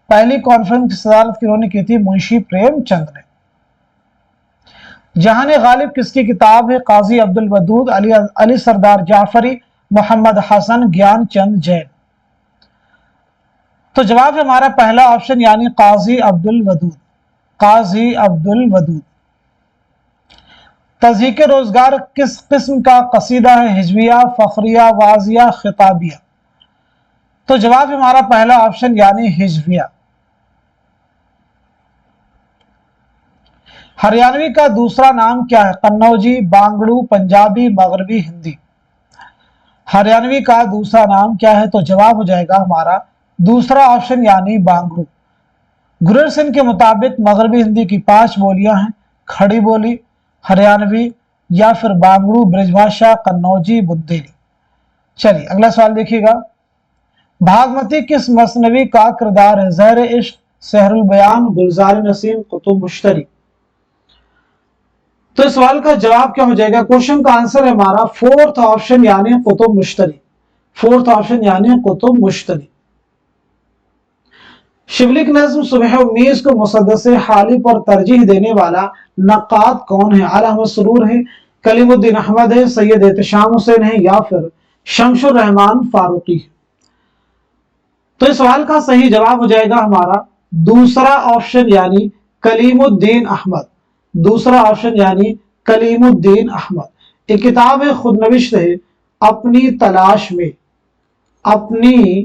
पहली कॉन्फ्रेंस की सदारत किन्होंने की थी? मुंशी प्रेमचंद ने। जहान गालिब किसकी किताब है? काजी अब्दुल वदूद, अली सरदार जाफरी, मोहम्मद हसन, ज्ञान चंद जैन। तो जवाब है हमारा पहला ऑप्शन यानी काजी अब्दुल वदूद। काजी अब्दुल वदूद। तज़हीक रोजगार किस किस्म का कसीदा है? हिजविया, फखरिया, वाजिया, खिताबिया। तो जवाब है हमारा पहला ऑप्शन यानी हिजविया। हरियाणवी का दूसरा नाम क्या है? कन्नौजी, बांगड़ू, पंजाबी, मगरबी, हिंदी। हरियाणवी का दूसरा नाम क्या है? तो जवाब हो जाएगा हमारा दूसरा ऑप्शन यानी बांगड़ू। गुरर सिंह के मुताबिक मगरबी हिंदी की 5 बोलियां हैं, खड़ी बोली, हरियाणवी या फिर बांगड़ू, ब्रजभाषा, कन्नौजी, बुंदेली। चलिए अगला सवाल देखिएगा। भागमती किस मसनवी का किरदार है? ज़हर इश्क, सहरुल बयान, गुलजार नसीम, कुतुब मुश्तरी। तो इस सवाल का जवाब क्या हो जाएगा? क्वेश्चन का आंसर है हमारा फोर्थ ऑप्शन यानी कुतुब मुश्तरी। फोर्थ ऑप्शन यानी कुतुब मुश्तरी। शिवलिक नज्म सुबह उम्मीद को मुसद्दस हाली पर तरजीह देने वाला नक्काद कौन है? आला अहमद सुरूर है, कलीमुद्दीन अहमद है, सैयद एहतशाम हुसैन है या फिर शमशुर रहमान फारूकी है? तो इस सवाल का सही जवाब हो जाएगा हमारा दूसरा ऑप्शन यानी कलीमुद्दीन अहमद। दूसरा ऑप्शन यानी कलीमुद्दीन अहमद। एक किताब है, खुद नविश्त है, अपनी तलाश में। अपनी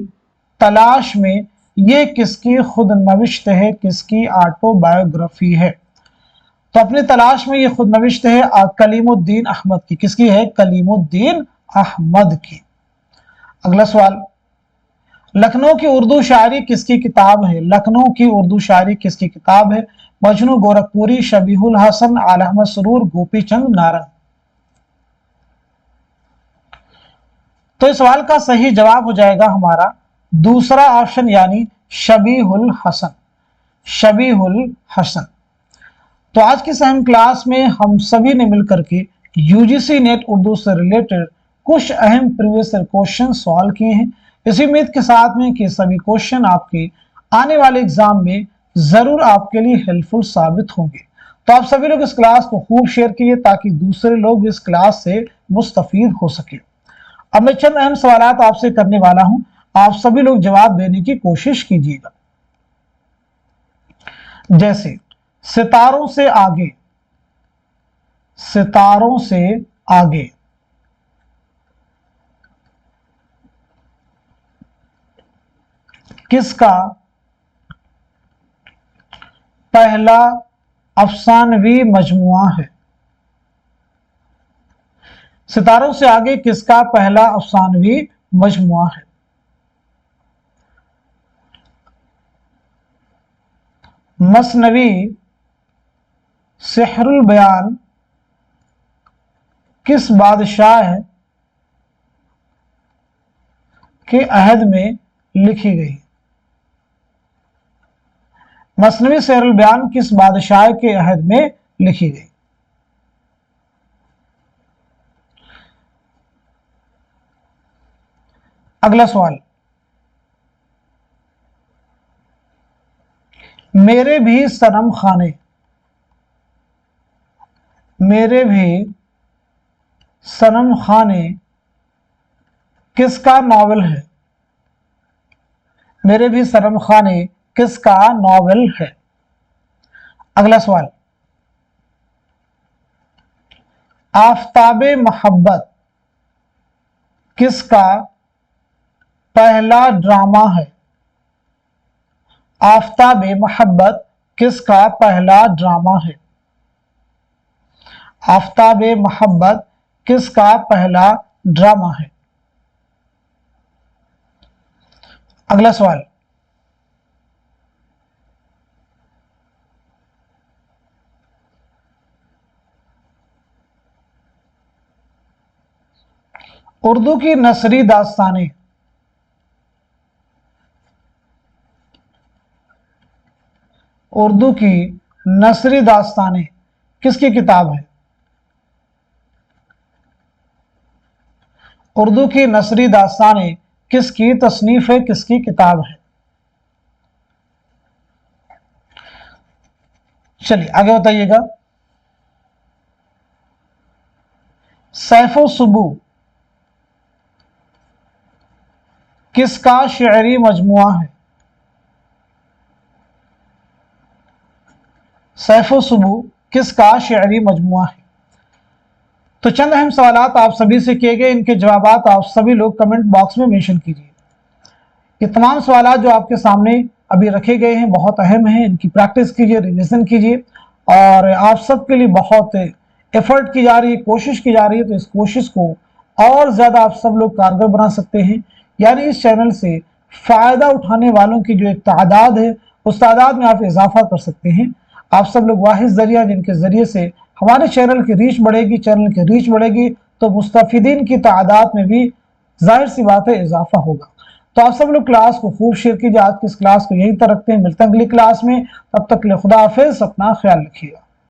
तलाश में ये किसकी खुद नविश्त है? किसकी ऑटोबायोग्राफी है? तो अपनी तलाश में ये खुद नविश्त है कलीमुद्दीन अहमद की। किसकी है? कलीमुद्दीन अहमद की। अगला सवाल, लखनऊ की उर्दू शायरी किसकी किताब है? लखनऊ की उर्दू शायरी किसकी किताब है? मजनू गोरखपुरी, शबीहुल हसन, आला अहमद सुरूर, गोपी चंद नारंग। तो इस सवाल का सही जवाब हो जाएगा हमारा दूसरा ऑप्शन यानी शबीहुल हसन। शबीहुल हसन। तो आज की अहम क्लास में हम सभी ने मिलकर के यूजीसी नेट उर्दू से रिलेटेड कुछ अहम प्रीवियस ईयर क्वेश्चन सॉल्व किए हैं। इसी उम्मीद के साथ में कि सभी क्वेश्चन आपके आने वाले एग्जाम में जरूर आपके लिए हेल्पफुल साबित होंगे। तो आप सभी लोग इस क्लास को खूब शेयर कीजिए ताकि दूसरे लोग भी इस क्लास से मुस्तफीद हो सके। अब मैं चंद अहम सवाल आपसे करने वाला हूं, आप सभी लोग जवाब देने की कोशिश कीजिएगा। जैसे सितारों से आगे, सितारों से आगे किसका पहला अफसानवी मजमुआ है? सितारों से आगे किसका पहला अफसानवी मजमुआ है? मसनवी सेहरुल बयान किस बादशाह के अहद में लिखी गई? मसनवी सेहरुल बयान किस बादशाह के अहद में लिखी गई? अगला सवाल, मेरे भी सनम खाने, मेरे भी सनम खाने किसका नॉवेल है? मेरे भी सनम खाने किसका नॉवेल है? अगला सवाल, आफताबे मोहब्बत किसका पहला ड्रामा है? आफताबे मोहब्बत किसका पहला ड्रामा है? आफताबे मोहब्बत किसका पहला ड्रामा है? अगला सवाल, उर्दू की नसरी दास्तानें उर्दू की नसरी दास्तानें किसकी किताब है? उर्दू की नसरी दास्तानें किसकी तसनीफ है, किसकी किताब है? चलिए आगे बताइएगा। सैफो सुबू किसका शेरी मजमुआ है? सैफो सुबू किसका शेरी मजमुआ है? तो चंद अहम सवालात आप सभी से किए गए, इनके जवाबात आप सभी लोग कमेंट बॉक्स में मेंशन कीजिए। ये तमाम सवालात जो आपके सामने अभी रखे गए हैं बहुत अहम हैं, इनकी प्रैक्टिस कीजिए, रिविजन कीजिए, और आप सबके लिए बहुत एफर्ट की जा रही है, कोशिश की जा रही है। तो इस कोशिश को और ज़्यादा आप सब लोग कारगर बना सकते हैं, यानी इस चैनल से फ़ायदा उठाने वालों की जो एक तादाद है उस तादाद में आप इजाफा कर सकते हैं। आप सब लोग वाहिद ज़रिया जिनके ज़रिए से हमारे चैनल की रीच बढ़ेगी, चैनल की रीच बढ़ेगी तो मुस्तफ़ीदीन की तादाद में भी जाहिर सी बात है इजाफा होगा। तो आप सब लोग क्लास को खूब शेयर कीजिए। आज की इस क्लास को यहीं तक रखते हैं, मिलते हैं अगली क्लास में। तब तक के लिए खुदा हाफिज़, अपना ख्याल रखिएगा।